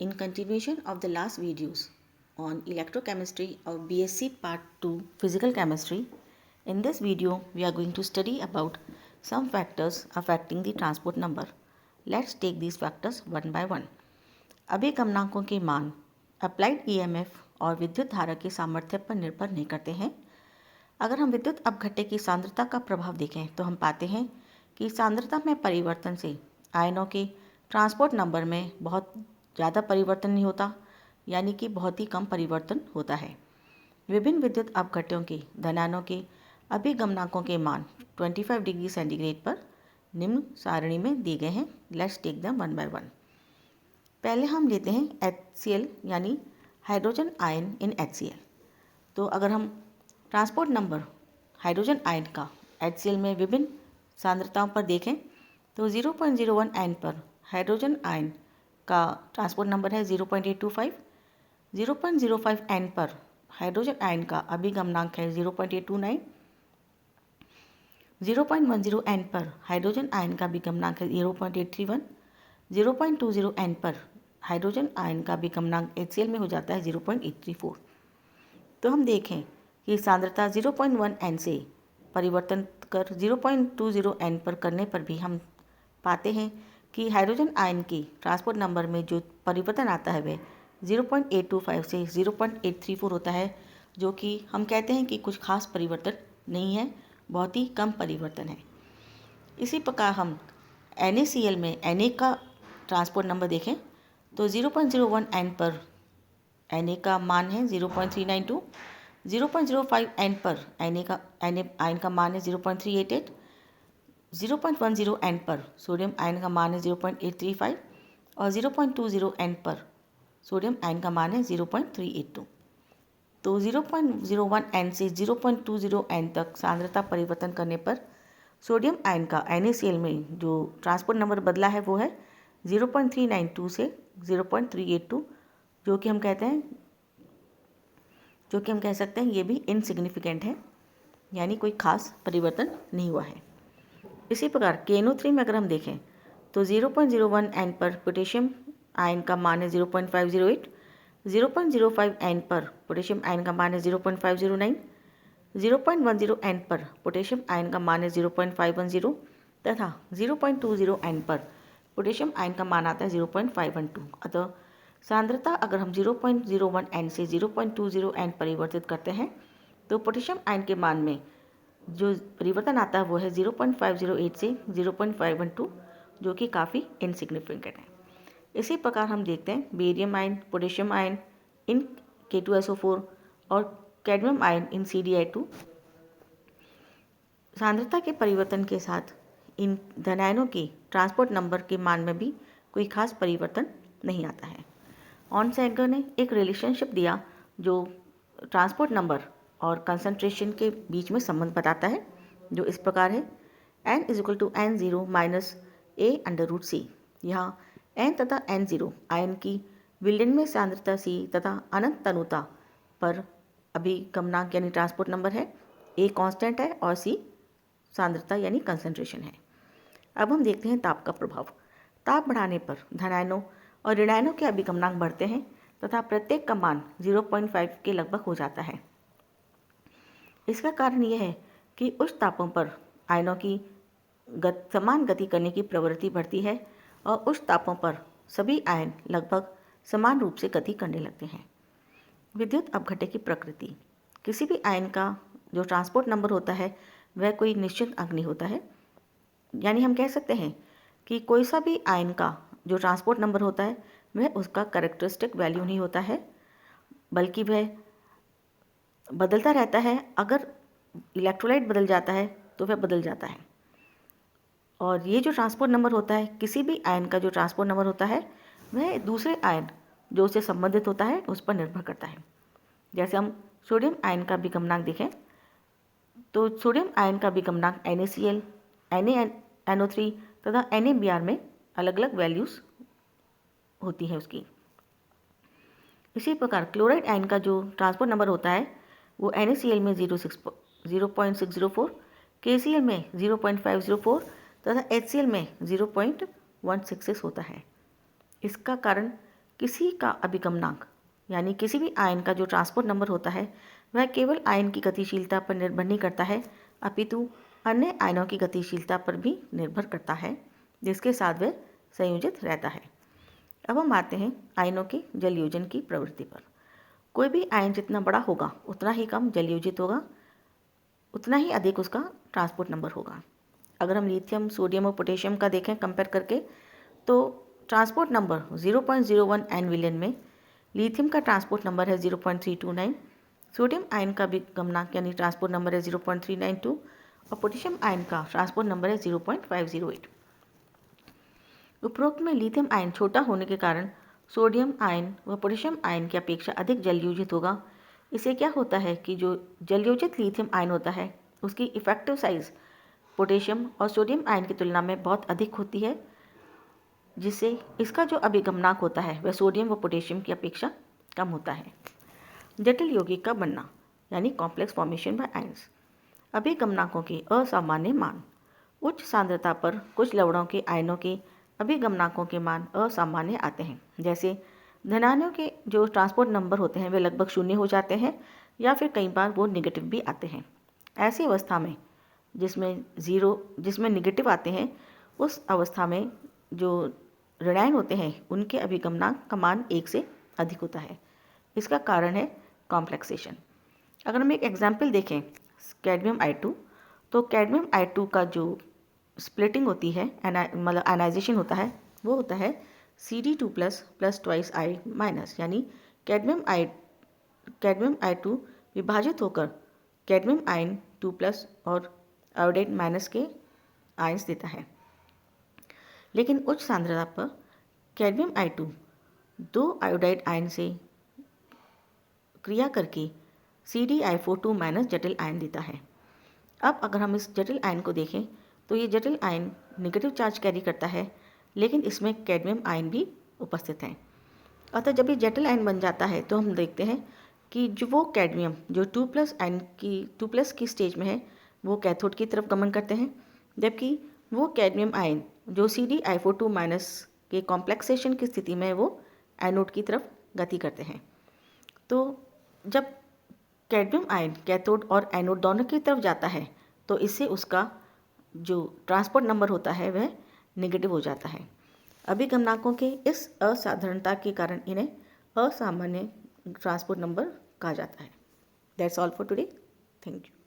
In continuation of the last videos on electrochemistry of BSc Part 2 Physical Chemistry, in this video we are going to study about some factors affecting the transport number. Let's take these factors one by one. अभिगमनांकों के मान applied EMF और विद्युत धारा के सामर्थ्य पर निर्भर नहीं करते हैं। अगर हम विद्युत अपघट्य की सांद्रता का प्रभाव देखें तो हम पाते हैं कि सांद्रता में परिवर्तन से आयनों के ट्रांसपोर्ट नंबर में बहुत ज़्यादा परिवर्तन नहीं होता, यानी कि बहुत ही कम परिवर्तन होता है। विभिन्न विद्युत अपघट्यों के धनायनों के अभिगमनांकों के मान 25 डिग्री सेंटीग्रेड पर निम्न सारणी में दिए गए हैं। Let's take them one by one. पहले हम लेते हैं HCl यानी हाइड्रोजन आयन इन HCl। तो अगर हम ट्रांसपोर्ट नंबर हाइड्रोजन आयन का HCl में विभिन्न सांद्रताओं पर देखें तो 0.01 N पर हाइड्रोजन आयन का ट्रांसपोर्ट नंबर है 0.825, 0.05 N पर हाइड्रोजन आयन का अभिगमनांक है 0.829, 0.10 N पर हाइड्रोजन आयन का अभिगमनांक है 0.831, 0.20 N पर हाइड्रोजन आयन का अभिगमनांक HCl में हो जाता है 0.834। तो हम देखें कि सांद्रता 0.1 N से परिवर्तन कर 0.20 N पर करने पर भी हम पाते हैं कि हाइड्रोजन आयन की ट्रांसपोर्ट नंबर में जो परिवर्तन आता है वह 0.825 से 0.834 होता है, जो कि हम कहते हैं कि कुछ खास परिवर्तन नहीं है, बहुत ही कम परिवर्तन है। इसी प्रकार हम NaCl में Na का ट्रांसपोर्ट नंबर देखें तो 0.01 N पर Na का मान है 0.392, 0.05 N पर Na आयन का मान है 0.388, 0.10 N पर सोडियम आयन का मान है 0.835 और 0.20 N पर सोडियम आयन का मान है 0.382। तो 0.01 N से 0.20 N तक सांद्रता परिवर्तन करने पर सोडियम आयन का NaCl में जो ट्रांसपोर्ट नंबर बदला है वो है 0.392 से 0.382, जो कि हम कह सकते हैं ये भी इनसिग्निफिकेंट है, यानी कोई खास परिवर्तन नहीं हुआ है। इसी प्रकार KNO3 में अगर हम देखें तो 0.01 N पर पोटेशियम आयन का मान है 0.508, 0.05 N पर पोटेशियम आयन का मान है 0.509, 0.10 N पर पोटेशियम आयन का मान है 0.510 तथा 0.20 N पर पोटेशियम आयन का मान आता है 0.512। अतः सांद्रता अगर हम 0.01 N से 0.20 N परिवर्तित करते हैं तो पोटेशियम आयन के मान में जो परिवर्तन आता है वो है 0.508 से 0.512, जो कि काफ़ी इनसिग्निफिकेंट है। इसी प्रकार हम देखते हैं बेरियम आयन, पोटेशियम आयन इन K2SO4 और कैडमियम आयन इन CdI2। सांद्रता के परिवर्तन के साथ इन धनायनों के ट्रांसपोर्ट नंबर के मान में भी कोई खास परिवर्तन नहीं आता है। ऑनसेगर ने एक रिलेशनशिप दिया जो ट्रांसपोर्ट नंबर और कंसंट्रेशन के बीच में संबंध बताता है, जो इस प्रकार है n = n0 - a√c। यहाँ n तथा n0 आयन की विलयन सांद्रता c तथा अनंत तनुता पर अभिगमनांक यानी ट्रांसपोर्ट नंबर है, a कांस्टेंट है और c सांद्रता यानी कंसंट्रेशन है। अब हम देखते हैं ताप का प्रभाव। ताप बढ़ाने पर धनायनों और ऋणायनों के अभिगमनांक बढ़ते हैं तथा प्रत्येक का मान 0.5 के लगभग हो जाता है। इसका कारण यह है कि उच्च तापों पर आयनों की समान गति करने की प्रवृत्ति बढ़ती है और उच्च तापों पर सभी आयन लगभग समान रूप से गति करने लगते हैं। विद्युत अपघट्य की प्रकृति। किसी भी आयन का जो ट्रांसपोर्ट नंबर होता है वह कोई निश्चित अंक नहीं होता है, यानी हम कह सकते हैं कि कोई सा भी आयन का जो ट्रांसपोर्ट नंबर होता है वह उसका कैरेक्टरिस्टिक वैल्यू नहीं होता है, बल्कि वह बदलता रहता है। अगर इलेक्ट्रोलाइट बदल जाता है तो वह बदल जाता है। और ये जो ट्रांसपोर्ट नंबर होता है, किसी भी आयन का जो ट्रांसपोर्ट नंबर होता है वह दूसरे आयन जो उससे संबंधित होता है उस पर निर्भर करता है। जैसे हम सोडियम आयन का अभिगमनांक देखें तो सोडियम आयन का अभिगमनांक NaCl, NaNO3 तथा NaBr में अलग अलग वैल्यूज़ होती है उसकी। इसी प्रकार क्लोराइड आयन का जो ट्रांसपोर्ट नंबर होता है वो NaCl में 0.604, KCl में 0.504 तथा HCl में 0.166 होता है। इसका कारण किसी का अभिगमनांक यानी किसी भी आयन का जो ट्रांसपोर्ट नंबर होता है वह केवल आयन की गतिशीलता पर निर्भर नहीं करता है, अपितु अन्य आयनों की गतिशीलता पर भी निर्भर करता है जिसके साथ वह संयोजित रहता है। अब हम आते हैं आयनों के जलयोजन की प्रवृत्ति पर। कोई भी आयन जितना बड़ा होगा उतना ही कम जलयोजित होगा, उतना ही अधिक उसका ट्रांसपोर्ट नंबर होगा। अगर हम लिथियम, सोडियम और पोटेशियम का देखें कंपेयर करके, तो ट्रांसपोर्ट नंबर 0.01 एन विलियन में लिथियम का ट्रांसपोर्ट नंबर है 0.329, सोडियम आयन का भी गमनांक यानी ट्रांसपोर्ट नंबर है 0.392 और पोटेशियम आयन का ट्रांसपोर्ट नंबर है 0.508। उपरोक्त में लिथियम आयन छोटा होने के कारण सोडियम आयन व पोटेशियम आयन की अपेक्षा अधिक जलयोजित होगा। इससे क्या होता है कि जो जलयोजित लिथियम आयन होता है उसकी इफेक्टिव साइज पोटेशियम और सोडियम आयन की तुलना में बहुत अधिक होती है, जिससे इसका जो अभिगमनांक होता है वह सोडियम व पोटेशियम की अपेक्षा कम होता है। जटिल यौगिक का बनना यानी कॉम्प्लेक्स फॉर्मेशन बाय आयंस। अभिगमनांकों के असामान्य मान। उच्च सांद्रता पर कुछ लवणों के आयनों के अभिगमनांकों के मान असामान्य आते हैं। जैसे धनायनों के जो ट्रांसपोर्ट नंबर होते हैं वे लगभग 0 हो जाते हैं या फिर कई बार वो निगेटिव भी आते हैं। ऐसी अवस्था में जिसमें निगेटिव आते हैं, उस अवस्था में जो ऋणायन होते हैं उनके अभिगमनांक का मान 1 से अधिक होता है। इसका कारण है कॉम्प्लेक्सेशन। अगर हम एक एग्जाम्पल देखें कैडमियम I2, तो कैडमियम I2 का जो स्प्लिटिंग होती है मतलब आयनाइजेशन होता है वो होता है Cd2+ + 2I- यानी कैडमियम I2 विभाजित होकर कैडमियम आयन 2+ और आयोडाइड माइनस के आयंस देता है। लेकिन उच्च सांद्रता पर कैडमियम I2 2 आयोडाइड आयन से क्रिया करके CdI42- जटिल आयन देता है। अब अगर हम इस जटिल आयन को देखें तो ये जटिल आयन नेगेटिव चार्ज कैरी करता है, लेकिन इसमें कैडमियम आयन भी उपस्थित हैं। अतः जब ये जटिल आयन बन जाता है तो हम देखते हैं कि जो वो कैडमियम जो 2+ की स्टेज में है वो कैथोड की तरफ गमन करते हैं, जबकि वो कैडमियम आयन जो CdI42- के कॉम्प्लेक्सेशन की स्थिति में वो एनोड की तरफ गति करते हैं। तो जब कैडमियम आयन कैथोड और एनोड दोनों की तरफ जाता है तो इससे उसका जो ट्रांसपोर्ट नंबर होता है वह नेगेटिव हो जाता है। अभिगमनांकों के इस असाधारणता के कारण इन्हें असामान्य ट्रांसपोर्ट नंबर कहा जाता है। That's all for today. Thank you.